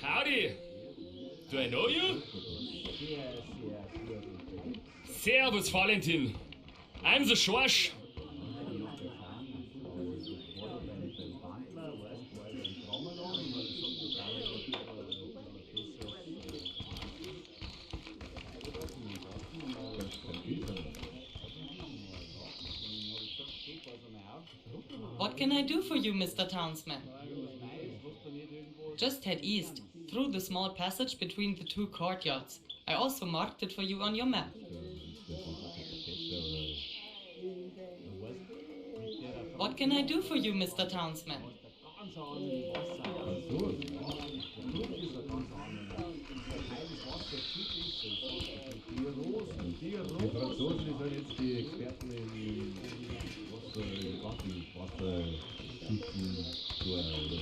Howdy! Do I know you? Servus, Valentin. I'm the Schorsch. What can I do for you, Mr. Townsman? Just head east, through the small passage between the two courtyards. I also marked it for you on your map. What can I do for you, Mr. Townsman? Die Franzosen sind jetzt die Experten in Wasserschützen oder was.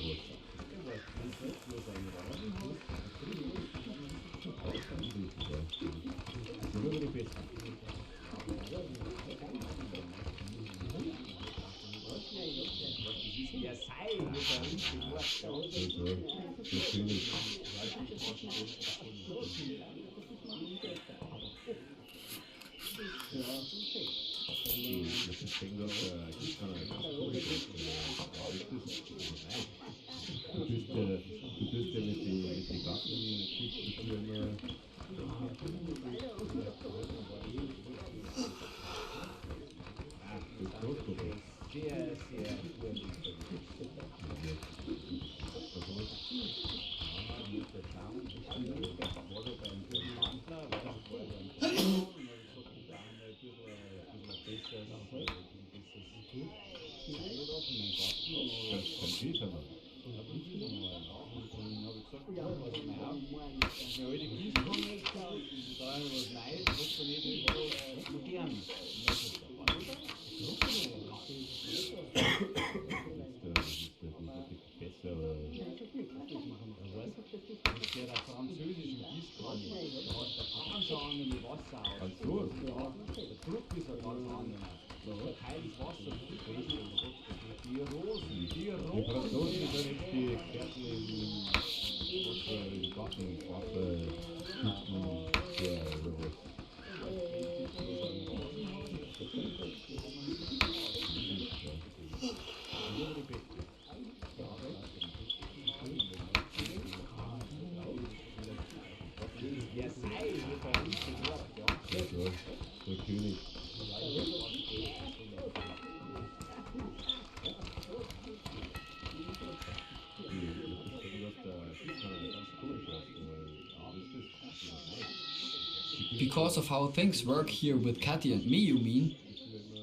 Because of how things work here with Katy and me, you mean?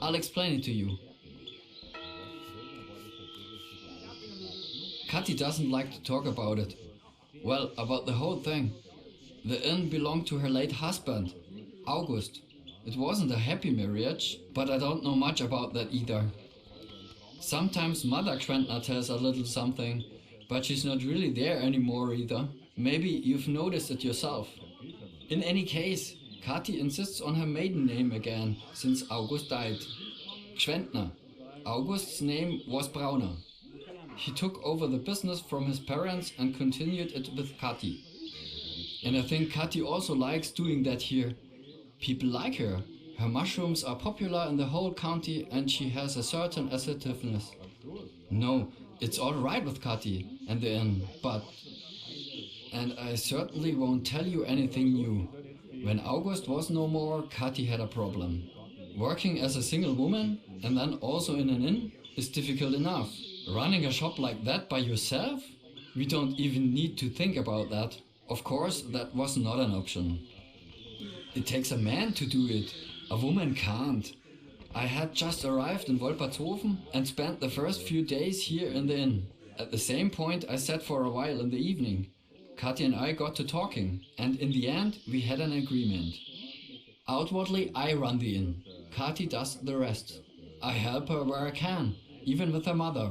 I'll explain it to you. Katy doesn't like to talk about it. Well, about the whole thing. The inn belonged to her late husband, August. It wasn't a happy marriage, but I don't know much about that either. Sometimes Mother Quentner tells a little something, but she's not really there anymore either. Maybe you've noticed it yourself. In any case, Katy insists on her maiden name again, since August died. Quentner. August's name was Brauner. He took over the business from his parents and continued it with Katy. And I think Katy also likes doing that here. People like her. Her mushrooms are popular in the whole county and she has a certain assertiveness. No, it's all right with Katy and the inn, but... And I certainly won't tell you anything new. When August was no more, Katy had a problem. Working as a single woman and then also in an inn is difficult enough. Running a shop like that by yourself? We don't even need to think about that. Of course, that was not an option. It takes a man to do it. A woman can't. I had just arrived in Wolpertshofen and spent the first few days here in the inn. At the same point I sat for a while in the evening. Katy and I got to talking, and in the end we had an agreement. Outwardly I run the inn. Katy does the rest. I help her where I can, even with her mother.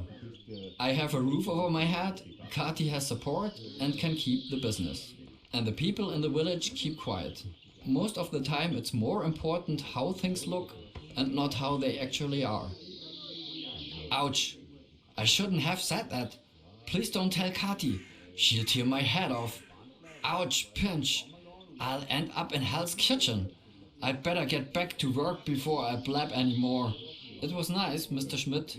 I have a roof over my head, Katy has support and can keep the business. and the people in the village keep quiet. Most of the time it's more important how things look and not how they actually are. Ouch! I shouldn't have said that. Please don't tell Kati. She'll tear my head off. Ouch, pinch. I'll end up in Hell's Kitchen. I'd better get back to work before I blab anymore. It was nice, Mr. Schmidt.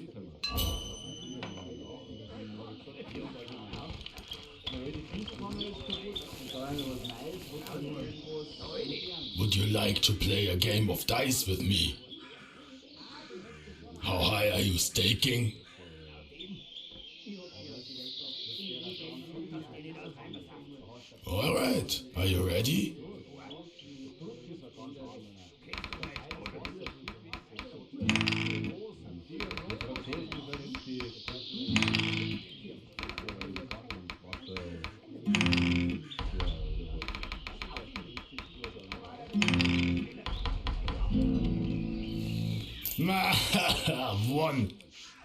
Would you like to play a game of dice with me? How high are you staking? Alright, are you ready? One.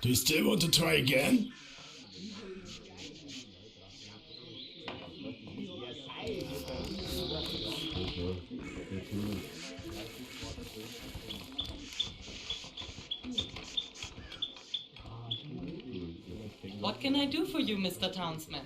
Do you still want to try again? What can I do for you, Mr. Townsman?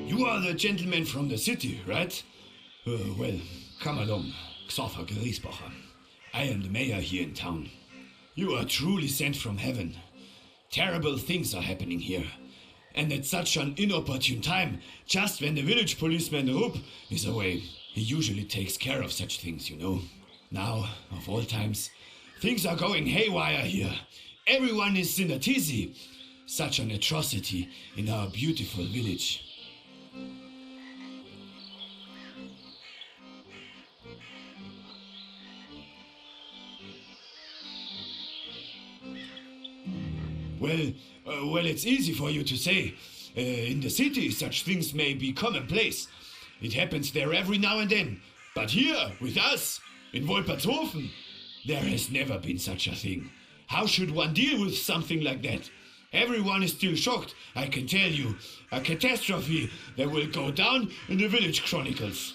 You are the gentleman from the city, right? Well, come along, Xother Griesbacher. I am the mayor here in town. You are truly sent from heaven. Terrible things are happening here. And at such an inopportune time, just when the village policeman Rupp is away. He usually takes care of such things, you know. Now, of all times, things are going haywire here. Everyone is in a tizzy. Such an atrocity in our beautiful village. Well, it's easy for you to say. In the city, such things may be commonplace. It happens there every now and then. But here, with us, in Wolpertshofen, there has never been such a thing. How should one deal with something like that? Everyone is still shocked, I can tell you. A catastrophe that will go down in the village chronicles.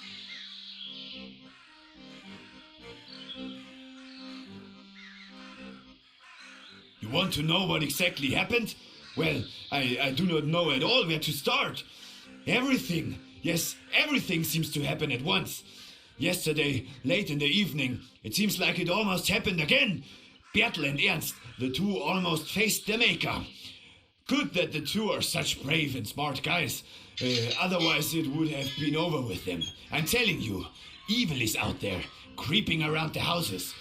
You want to know what exactly happened? Well, I do not know at all where to start. Everything, yes, everything seems to happen at once. Yesterday, late in the evening, it seems like it almost happened again. Bertel and Ernst, the two almost faced their maker. Good that the two are such brave and smart guys. Otherwise it would have been over with them. I'm telling you, evil is out there, creeping around the houses,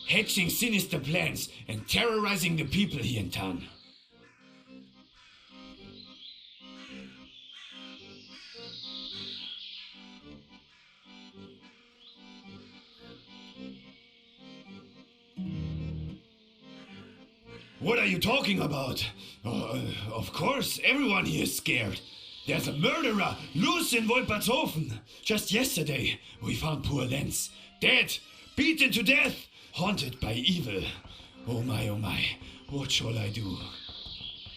hatching sinister plans and terrorizing the people here in town. What are you talking about? Of course, everyone here is scared. There's a murderer loose in Wolpertshofen. Just yesterday, we found poor Lenz, dead, beaten to death, haunted by evil. Oh my, what shall I do?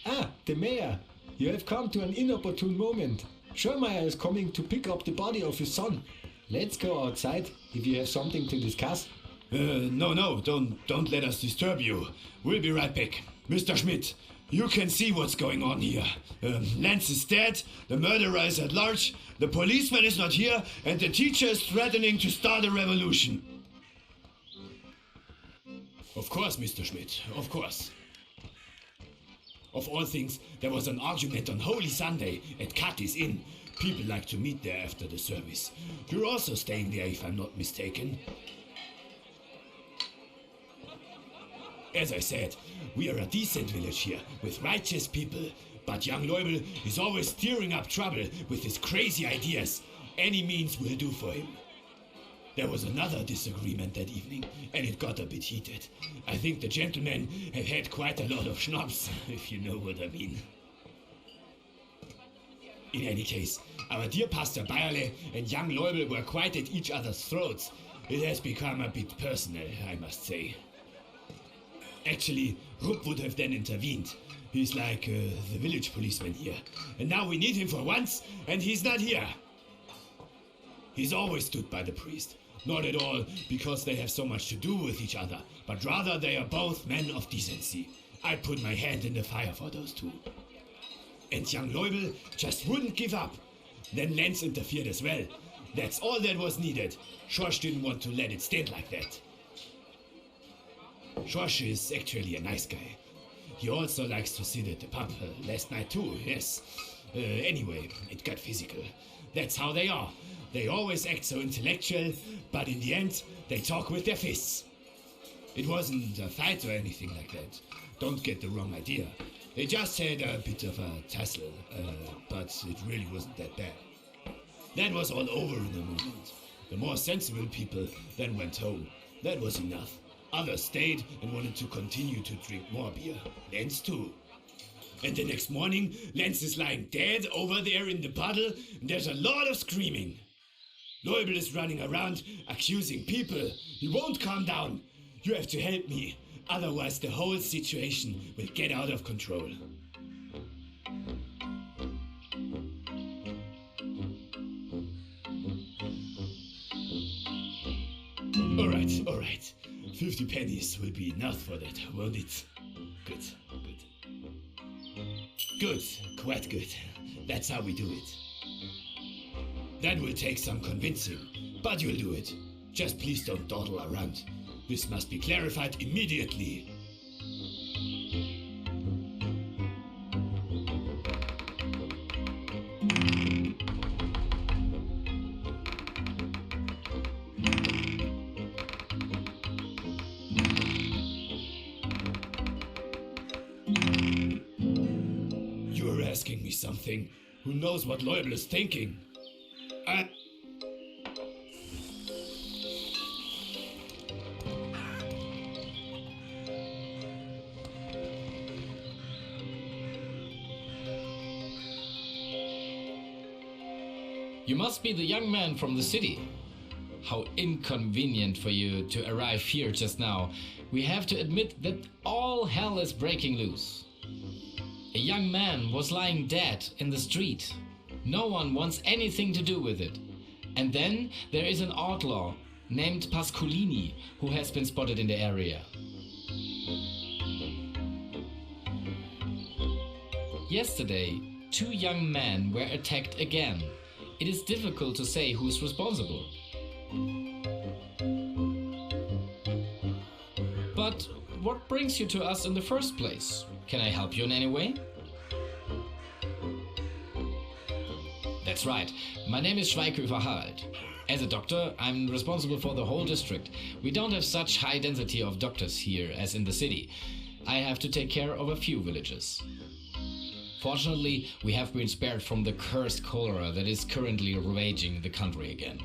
Ah, the mayor. You have come to an inopportune moment. Schurmeyer is coming to pick up the body of his son. Let's go outside if you have something to discuss. No, don't let us disturb you. We'll be right back. Mr. Schmidt, you can see what's going on here. Lenz is dead, the murderer is at large, the policeman is not here, and the teacher is threatening to start a revolution. Of course, Mr. Schmidt, of course. Of all things, there was an argument on Holy Sunday at Kathy's Inn. People like to meet there after the service. You're also staying there, if I'm not mistaken. As I said, we are a decent village here, with righteous people. But young Leubel is always stirring up trouble with his crazy ideas. Any means will do for him. There was another disagreement that evening, and it got a bit heated. I think the gentlemen have had quite a lot of schnapps, if you know what I mean. In any case, our dear Pastor Bayerle and young Leubel were quite at each other's throats. It has become a bit personal, I must say. Actually, Rupp would have then intervened. He's like the village policeman here. And now we need him for once, and he's not here. He's always stood by the priest. Not at all because they have so much to do with each other, but rather they are both men of decency. I'd put my hand in the fire for those two. And young Leubel just wouldn't give up. Then Lenz interfered as well. That's all that was needed. Schorsch didn't want to let it stand like that. Schorsch is actually a nice guy. He also likes to sit at the pub last night too, yes. Anyway, it got physical. That's how they are. They always act so intellectual, but in the end, they talk with their fists. It wasn't a fight or anything like that. Don't get the wrong idea. They just had a bit of a tussle, but it really wasn't that bad. That was all over in a moment. The more sensible people then went home. That was enough. Others stayed and wanted to continue to drink more beer. Lenz too. And the next morning, Lenz is lying dead over there in the puddle, and there's a lot of screaming. Leubel is running around, accusing people. He won't calm down. You have to help me, otherwise the whole situation will get out of control. All right. 50 pennies will be enough for that, won't it? Good. Good, quite good. That's how we do it. That will take some convincing, but you'll do it. Just please don't dawdle around. This must be clarified immediately. You're asking me something. Who knows what Leubel is thinking? You must be the young man from the city. How inconvenient for you to arrive here just now. We have to admit that all hell is breaking loose. A young man was lying dead in the street. No one wants anything to do with it. And then there is an outlaw named Pascolini who has been spotted in the area. Yesterday, 2 young men were attacked again. It is difficult to say who is responsible. But what brings you to us in the first place? Can I help you in any way? That's right. My name is Schweighöfer Harald. As a doctor, I'm responsible for the whole district. We don't have such high density of doctors here as in the city. I have to take care of a few villages. Fortunately, we have been spared from the cursed cholera that is currently ravaging the country again.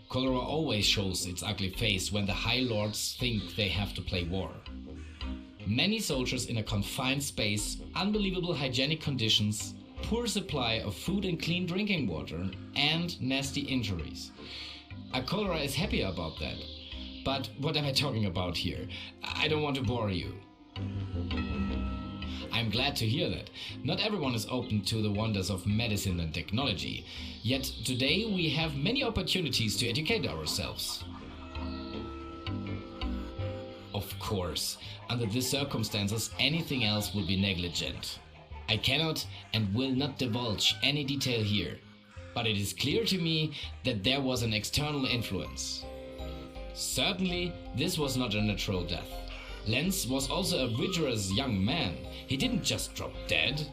Cholera always shows its ugly face when the High Lords think they have to play war. Many soldiers in a confined space, unbelievable hygienic conditions, poor supply of food and clean drinking water, and nasty injuries. A cholera is happy about that. But what am I talking about here? I don't want to bore you. I'm glad to hear that. Not everyone is open to the wonders of medicine and technology. Yet today we have many opportunities to educate ourselves. Of course, under these circumstances, anything else would be negligent. I cannot and will not divulge any detail here, but it is clear to me that there was an external influence. Certainly, this was not a natural death. Lenz was also a vigorous young man. He didn't just drop dead.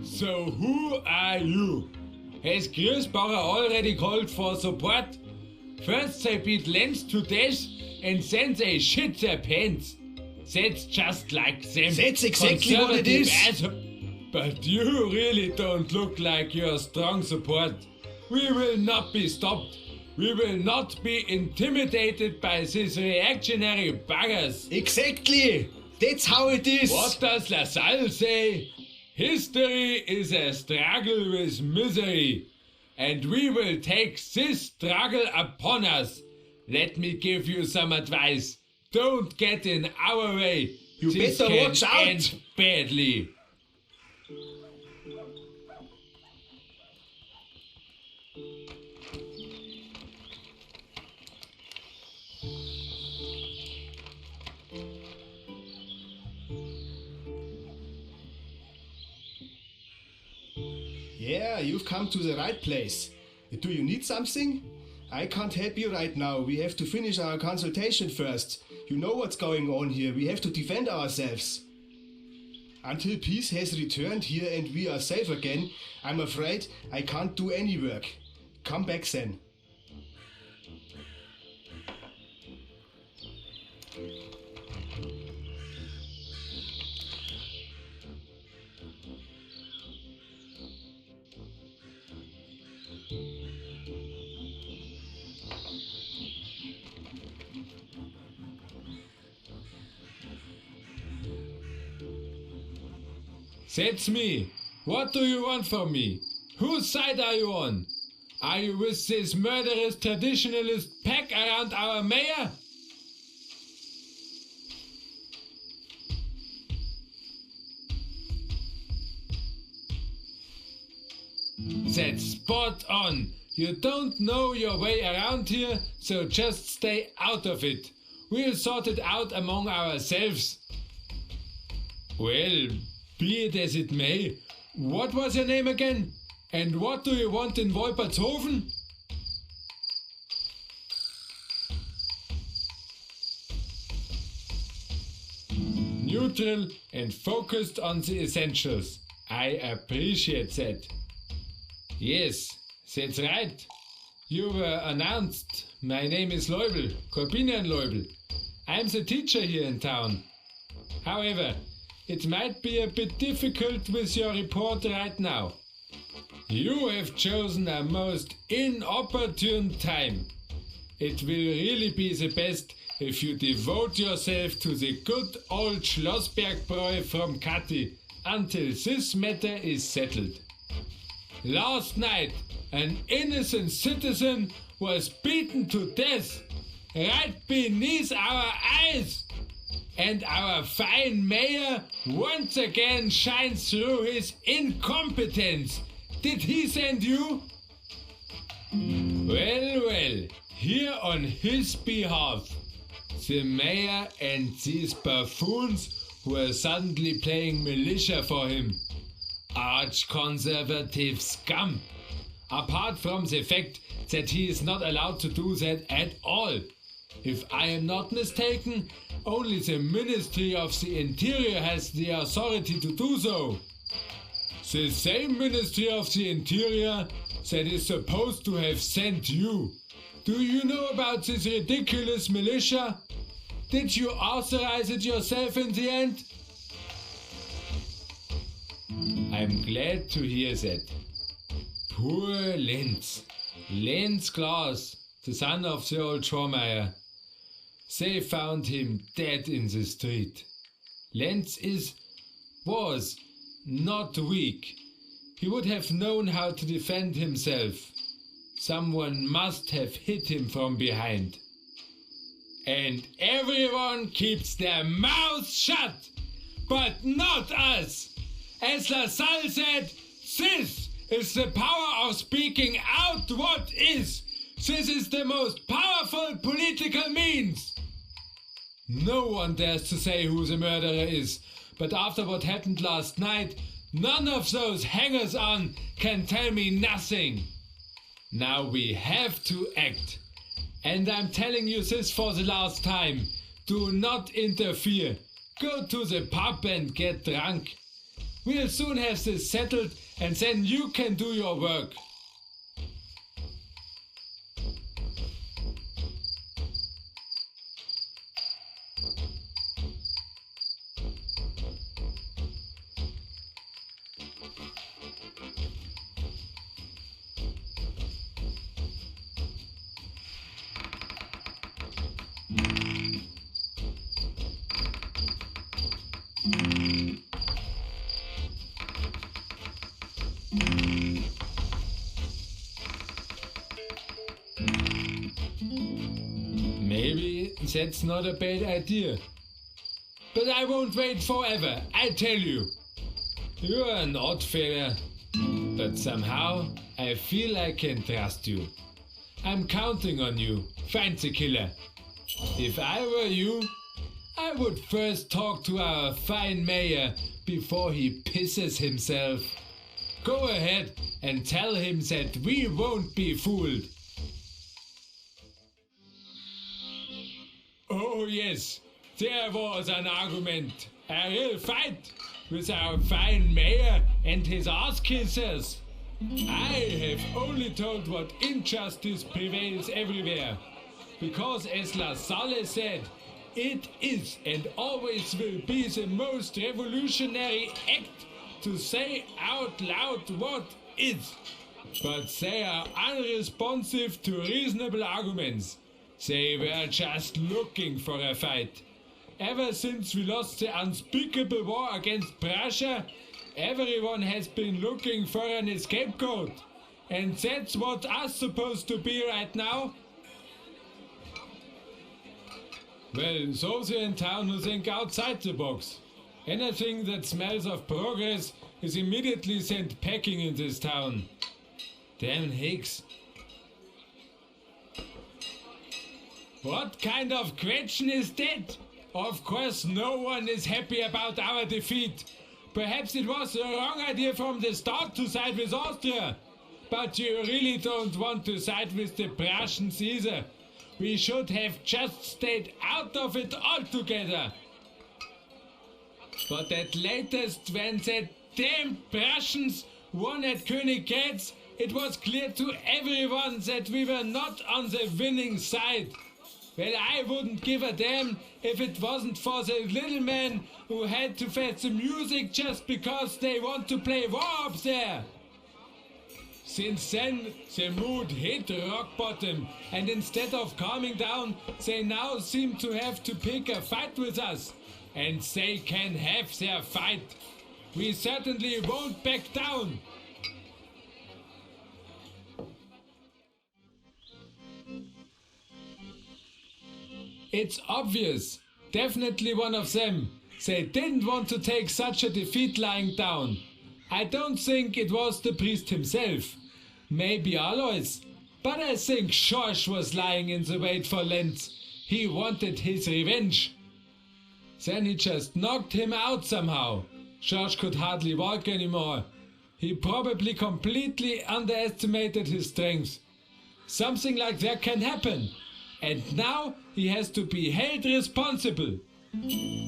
So who are you? Has Griesbacher already called for support? First they beat Lenz to death and then they shit their pants. That's just like them. That's exactly what it is. But you really don't look like your strong support. We will not be stopped. We will not be intimidated by these reactionary buggers. Exactly! That's how it is! What does Lassalle say? History is a struggle with misery, and we will take this struggle upon us. Let me give you some advice. Don't get in our way. You This better can watch out. end badly. Yeah, you've come to the right place. Do you need something? I can't help you right now. We have to finish our consultation first. You know what's going on here. We have to defend ourselves. Until peace has returned here and we are safe again, I'm afraid I can't do any work. Come back then. That's me. What do you want from me? Whose side are you on? Are you with this murderous traditionalist pack around our mayor? That's spot on. You don't know your way around here, so just stay out of it. We'll sort it out among ourselves. Well, be it as it may, what was your name again? And what do you want in Wolpertshofen? Neutral and focused on the essentials. I appreciate that. Yes, that's right. You were announced. My name is Leubel, Corbinian Leubel. I'm the teacher here in town. However, it might be a bit difficult with your report right now. You have chosen a most inopportune time. It will really be the best if you devote yourself to the good old Schlossbergbräu from Kathi until this matter is settled. Last night, an innocent citizen was beaten to death right beneath our eyes. And our fine mayor once again shines through his incompetence. Did he send you? Well, here on his behalf, the mayor and these buffoons who are suddenly playing militia for him. Arch-conservative scum. Apart from the fact that he is not allowed to do that at all. If I am not mistaken, only the Ministry of the Interior has the authority to do so. The same Ministry of the Interior that is supposed to have sent you. Do you know about this ridiculous militia? Did you authorize it yourself in the end? I'm glad to hear that. Poor Lenz. Lenz Klaus, the son of the old Schormeyer. They found him dead in the street. Lenz was not weak. He would have known how to defend himself. Someone must have hit him from behind. And everyone keeps their mouths shut, but not us. As LaSalle said, this is the power of speaking out what is. This is the most powerful political means. No one dares to say who the murderer is, but after what happened last night, none of those hangers-on can tell me nothing. Now we have to act. And I'm telling you this for the last time. Do not interfere. Go to the pub and get drunk. We'll soon have this settled and then you can do your work. Maybe that's not a bad idea. But I won't wait forever, I tell you. You're an odd fella, but somehow I feel I can trust you. I'm counting on you, find the killer. If I were you, I would first talk to our fine mayor before he pisses himself. Go ahead and tell him that we won't be fooled. Oh yes, there was an argument, a real fight with our fine mayor and his ass-kissers. I have only told what injustice prevails everywhere, because as LaSalle said, it is and always will be the most revolutionary act to say out loud what is. But they are unresponsive to reasonable arguments. They were just looking for a fight. Ever since we lost the unspeakable war against Prussia, everyone has been looking for an scapegoat. And that's what us supposed to be right now. Well, those here in town who think outside the box. Anything that smells of progress is immediately sent packing in this town. Damn Hicks. What kind of question is that? Of course no one is happy about our defeat. Perhaps it was the wrong idea from the start to side with Austria. But you really don't want to side with the Prussians either. We should have just stayed out of it altogether. But at latest, when the damn Prussians won at Königgrätz, it was clear to everyone that we were not on the winning side. Well, I wouldn't give a damn if it wasn't for the little men who had to fetch the music just because they want to play war up there. Since then, the mood hit rock bottom, and instead of calming down, they now seem to have to pick a fight with us. And they can have their fight. We certainly won't back down. It's obvious. Definitely one of them. They didn't want to take such a defeat lying down. I don't think it was the priest himself. Maybe Alois. But I think Schorsch was lying in the wait for Lenz. He wanted his revenge. Then he just knocked him out somehow. Schorsch could hardly walk anymore. He probably completely underestimated his strength. Something like that can happen. And now he has to be held responsible.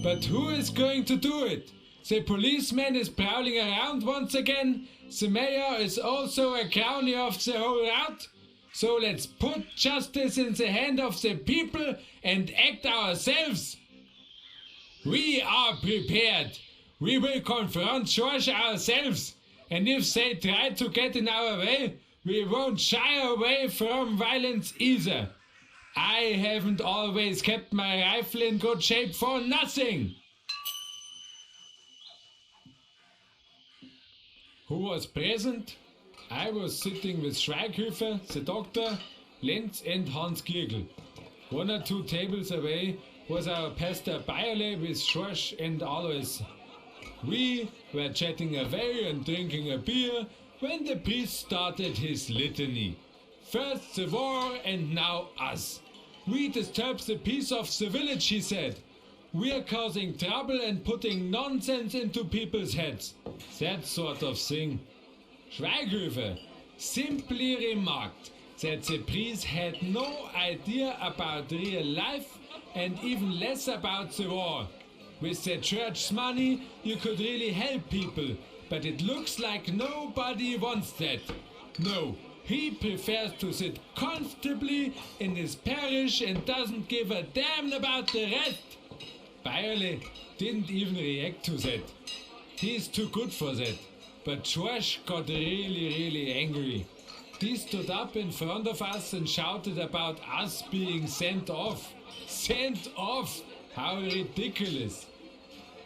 But who is going to do it? The policeman is prowling around once again. The mayor is also a crony of the whole route. So let's put justice in the hand of the people and act ourselves. We are prepared. We will confront George ourselves. And if they try to get in our way, we won't shy away from violence either. I haven't always kept my rifle in good shape for nothing. Who was present? I was sitting with Schweighöfer, the doctor, Lenz and Hans Giergel. 1 or 2 tables away was our pastor Bayerle with Schorsch and Alois. We were chatting away and drinking a beer when the priest started his litany. First the war and now us. We disturb the peace of the village, he said. We're causing trouble and putting nonsense into people's heads. That sort of thing. Schweighöfer simply remarked that the priest had no idea about real life and even less about the war. With the church's money, you could really help people, but it looks like nobody wants that. No, he prefers to sit comfortably in his parish and doesn't give a damn about the rest. Bayerle didn't even react to that. He's too good for that. But George got really angry. He stood up in front of us and shouted about us being sent off. Sent off! How ridiculous!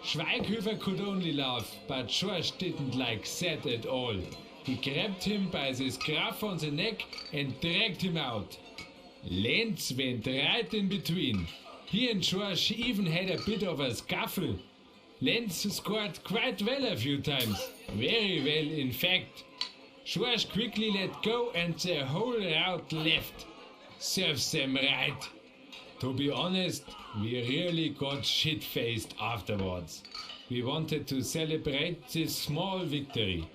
Schweighöfer could only laugh, but George didn't like that at all. He grabbed him by the scruff on the neck and dragged him out. Lenz went right in between. He and George even had a bit of a scuffle. Lenz scored quite well a few times. Very well, in fact. George quickly let go and the whole rout left. Serves them right. To be honest, we really got shit-faced afterwards. We wanted to celebrate this small victory.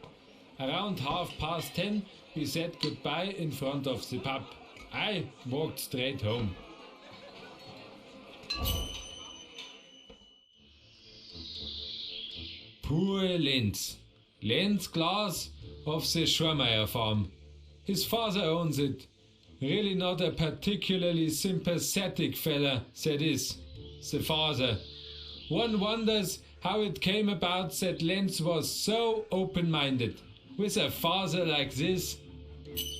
Around 10:30, we said goodbye in front of the pub. I walked straight home. Poor Lenz. Lenz glass of the Schurmeier farm. His father owns it. Really not a particularly sympathetic fella, that is, the father. One wonders how it came about that Lenz was so open-minded. With a father like this.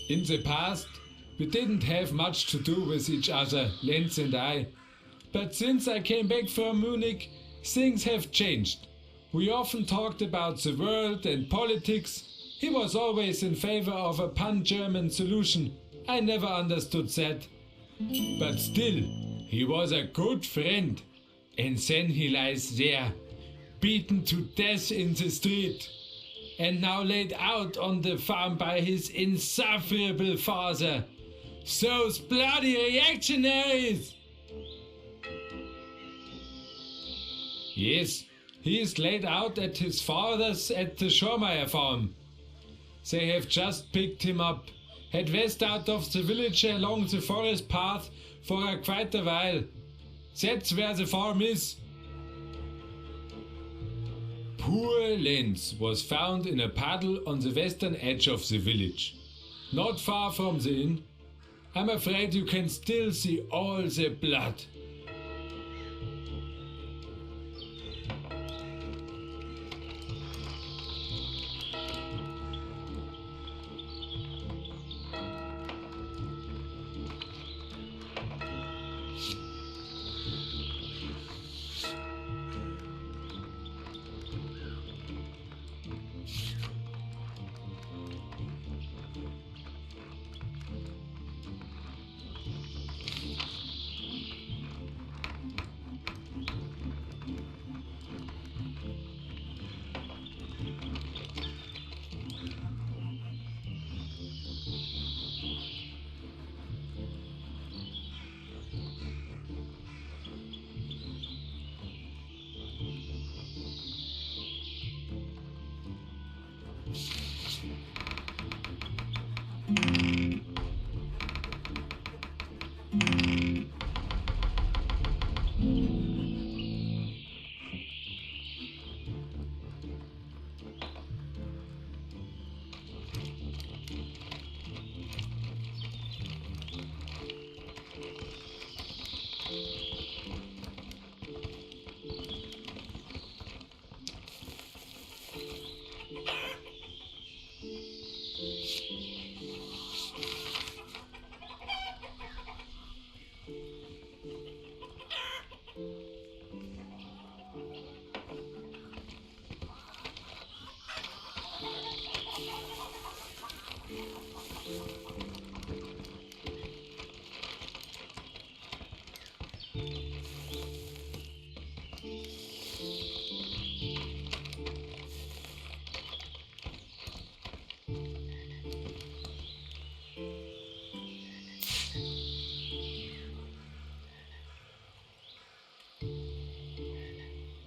In the past, we didn't have much to do with each other, Lenz and I. But since I came back from Munich, things have changed. We often talked about the world and politics. He was always in favor of a pan-German solution. I never understood that. But still, he was a good friend. And then he lies there, beaten to death in the street. And now laid out on the farm by his insufferable father. Those bloody reactionaries! Yes, he is laid out at his father's at the Schurmeier farm. They have just picked him up. Had west out of the village along the forest path for quite a while. That's where the farm is. Poor Lenz was found in a puddle on the western edge of the village. Not far from the inn. I'm afraid you can still see all the blood.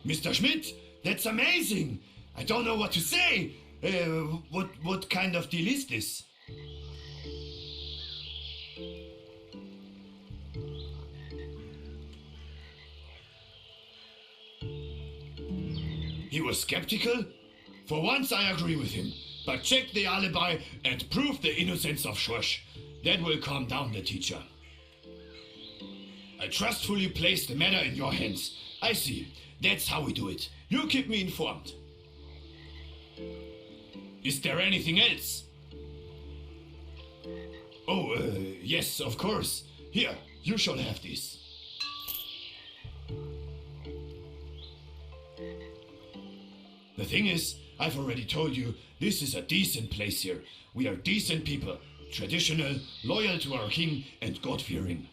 Mr. Schmidt, that's amazing. I don't know what to say. What kind of deal is this? He was skeptical? For once I agree with him. But check the alibi and prove the innocence of Schorsch. That will calm down the teacher. I trustfully place the matter in your hands. I see. That's how we do it. You keep me informed. Is there anything else? Oh, yes, of course. Here, you shall have this. The thing is, I've already told you, this is a decent place here. We are decent people, traditional, loyal to our king, and God-fearing.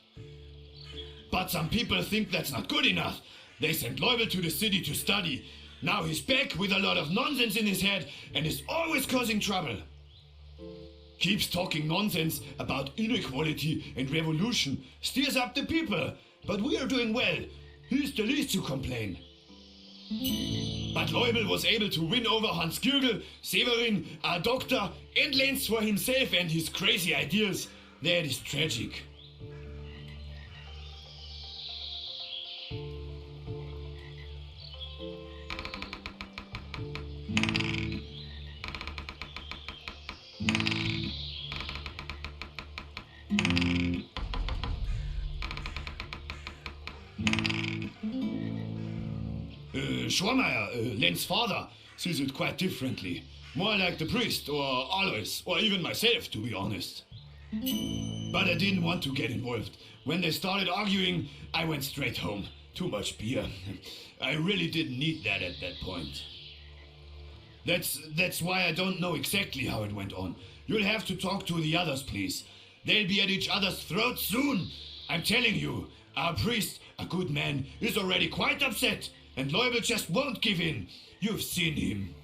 But some people think that's not good enough. They sent Leubel to the city to study. Now he's back with a lot of nonsense in his head and is always causing trouble. Keeps talking nonsense about inequality and revolution, steers up the people. But we are doing well. He's the least to complain. But Leubel was able to win over Hans Gürgel, Severin, our doctor, and Lenz for himself and his crazy ideas. That is tragic. Schwarmeyer, Lenz's father, sees it quite differently. More like the priest, or Alois, or even myself, to be honest. But I didn't want to get involved. When they started arguing, I went straight home. Too much beer. I really didn't need that at that point. That's why I don't know exactly how it went on. You'll have to talk to the others, please. They'll be at each other's throats soon. I'm telling you, our priest, a good man, is already quite upset. And Leubel just won't give in. You've seen him.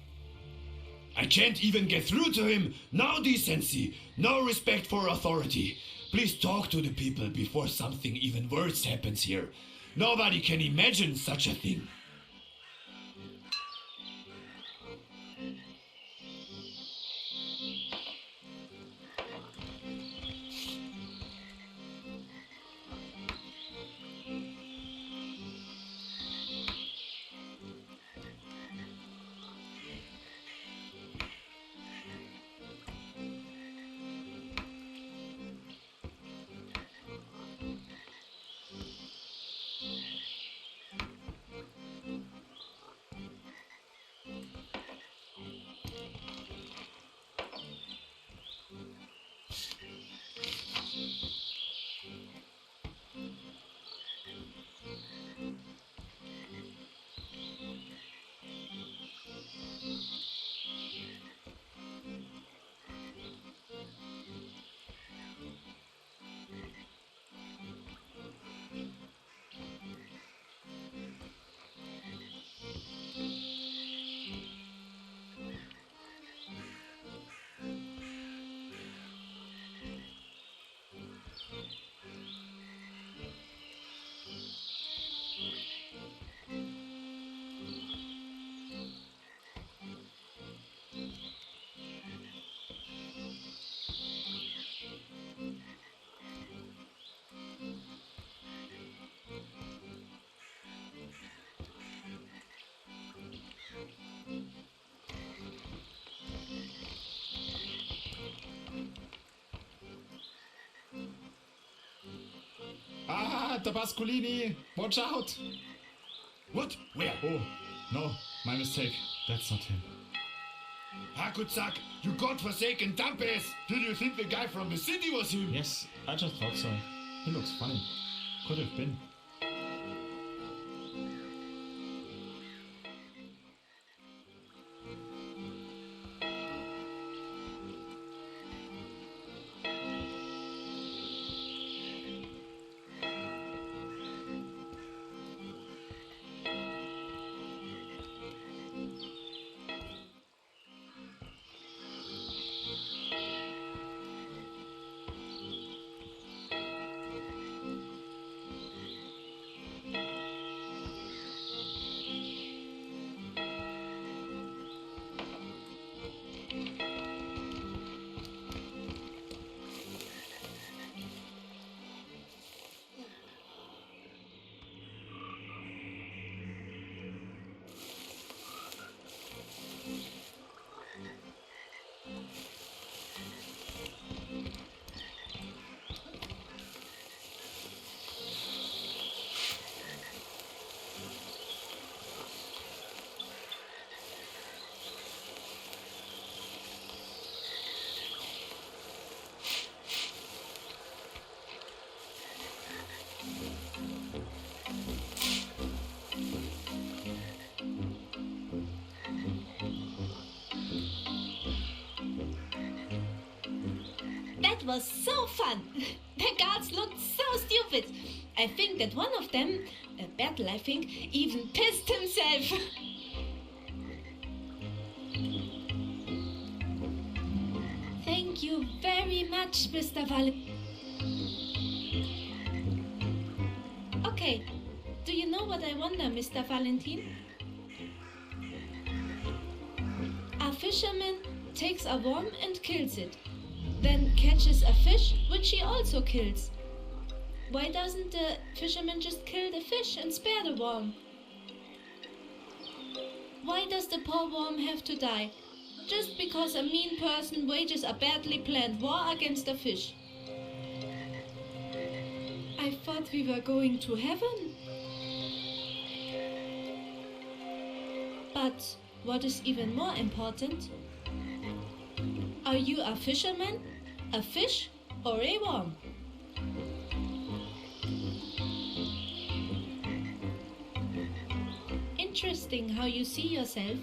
I can't even get through to him. No decency. No respect for authority. Please talk to the people before something even worse happens here. Nobody can imagine such a thing. Ah, Tabascolini! Watch out! What? Where? Oh, no, my mistake. That's not him. Hakutsak, you godforsaken dumbass! Did you think the guy from the city was him? Yes, I just thought so. He looks funny. Could have been. That was so fun. The guards looked so stupid. I think that one of them, Bertel I think, even pissed himself. Thank you very much, Mr. Okay, do you know what I wonder, Mr. Valentin? A fisherman takes a worm and kills it, then catches a fish which he also kills. Why doesn't the fisherman just kill the fish and spare the worm? Why does the poor worm have to die? Just because a mean person wages a badly planned war against a fish. I thought we were going to heaven. But what is even more important? Are you a fisherman, a fish, or a worm? Interesting how you see yourself.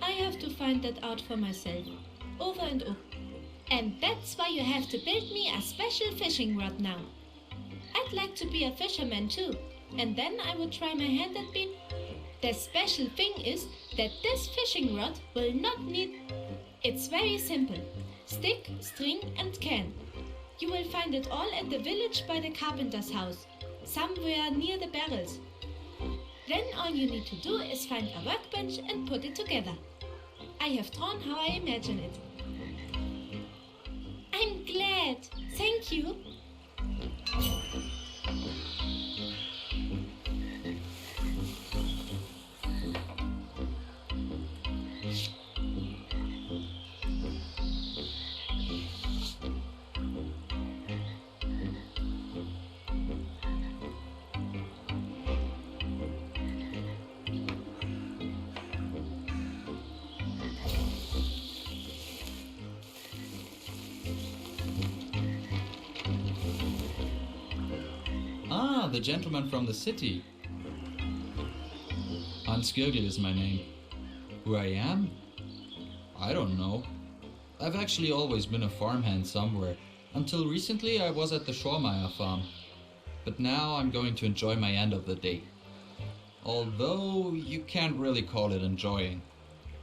I have to find that out for myself, over and over. And that's why you have to build me a special fishing rod now. I'd like to be a fisherman too, and then I would try my hand at being. The special thing is that this fishing rod will not need. It's very simple. Stick, string and can. You will find it all at the village by the carpenter's house, somewhere near the barrels. Then all you need to do is find a workbench and put it together. I have drawn how I imagine it. I'm glad. Thank you. Ah, the gentleman from the city. Hans Gürgel is my name. Who I am? I don't know. I've actually always been a farmhand somewhere. Until recently I was at the Schormeyer farm. But now I'm going to enjoy my end of the day. Although you can't really call it enjoying.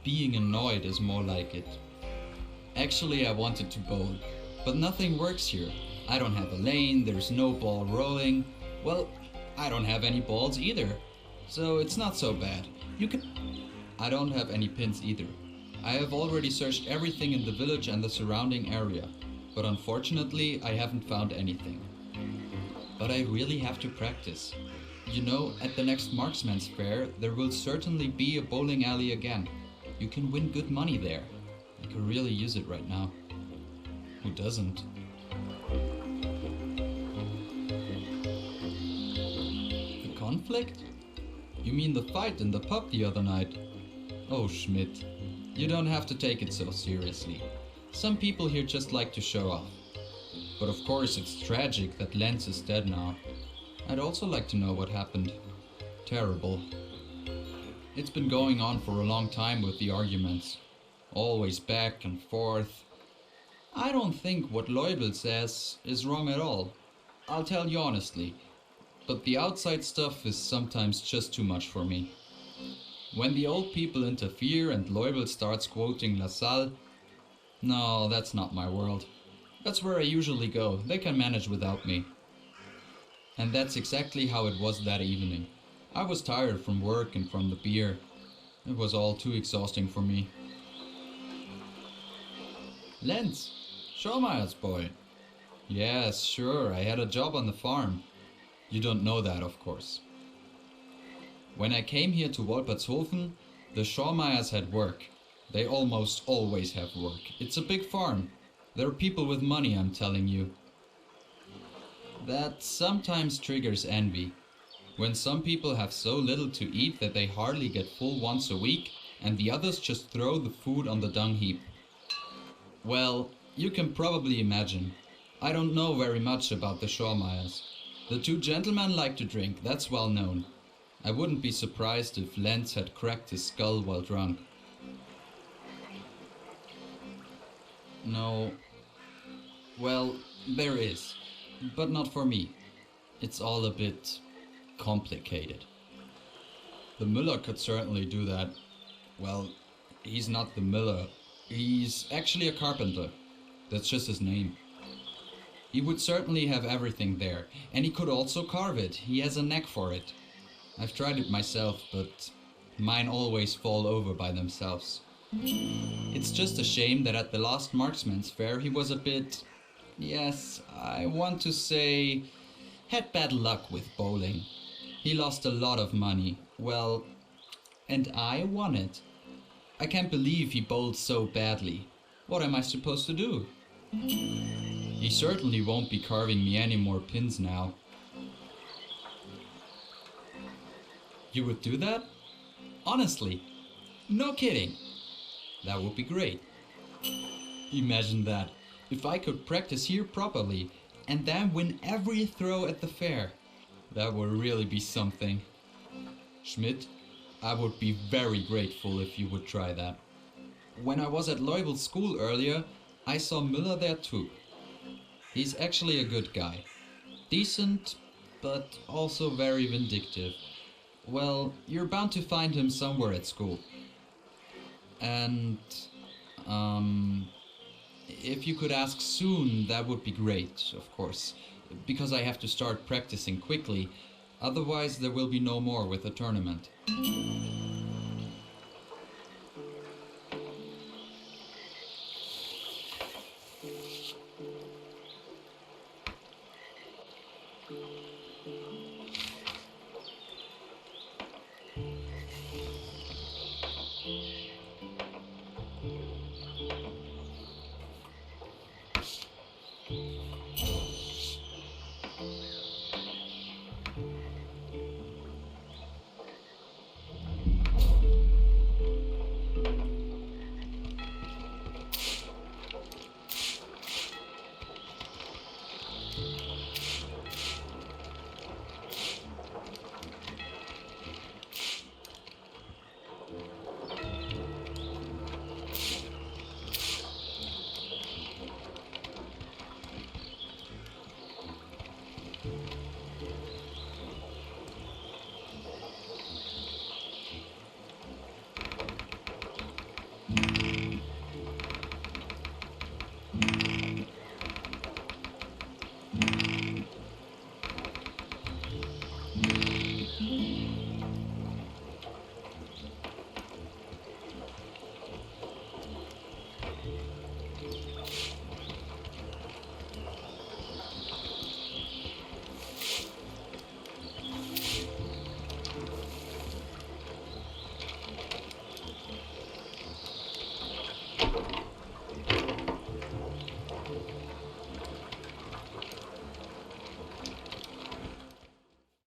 Being annoyed is more like it. Actually I wanted to bowl, but nothing works here. I don't have a lane, there's no ball rolling. Well, I don't have any balls either. So it's not so bad. I don't have any pins either. I have already searched everything in the village and the surrounding area, but unfortunately I haven't found anything. But I really have to practice. You know, at the next Marksman's Fair, there will certainly be a bowling alley again. You can win good money there. I could really use it right now. Who doesn't? The conflict? You mean the fight in the pub the other night? Oh, Schmidt, you don't have to take it so seriously. Some people here just like to show off. But of course it's tragic that Lenz is dead now. I'd also like to know what happened. Terrible. It's been going on for a long time with the arguments. Always back and forth. I don't think what Leubel says is wrong at all. I'll tell you honestly. But the outside stuff is sometimes just too much for me. When the old people interfere and Leubel starts quoting Lassalle, no, that's not my world. That's where I usually go. They can manage without me. And that's exactly how it was that evening. I was tired from work and from the beer. It was all too exhausting for me. Lenz, Schormeyer's boy. Yes, sure, I had a job on the farm. You don't know that, of course. When I came here to Wolpertshofen, the Schormeyers had work. They almost always have work. It's a big farm. There are people with money, I'm telling you. That sometimes triggers envy. When some people have so little to eat that they hardly get full once a week, and the others just throw the food on the dung heap. Well, you can probably imagine. I don't know very much about the Schormeyers. The two gentlemen like to drink, that's well known. I wouldn't be surprised if Lenz had cracked his skull while drunk. Well, there is, but not for me. It's all a bit complicated. The Müller could certainly do that. Well, he's not the Müller. He's actually a carpenter. That's just his name. He would certainly have everything there, and he could also carve it. He has a knack for it. I've tried it myself, but mine always fall over by themselves. It's just a shame that at the last Marksman's Fair he was a bit, yes, I want to say, had bad luck with bowling. He lost a lot of money, well, and I won it. I can't believe he bowled so badly. What am I supposed to do? He certainly won't be carving me any more pins now. You would do that? Honestly? No kidding. That would be great. Imagine that. If I could practice here properly and then win every throw at the fair. That would really be something. Schmidt, I would be very grateful if you would try that. When I was at Leubel's school earlier, I saw Müller there too. He's actually a good guy. Decent, but also very vindictive. Well, you're bound to find him somewhere at school. And, if you could ask soon, that would be great, of course. Because I have to start practicing quickly. Otherwise, there will be no more with the tournament.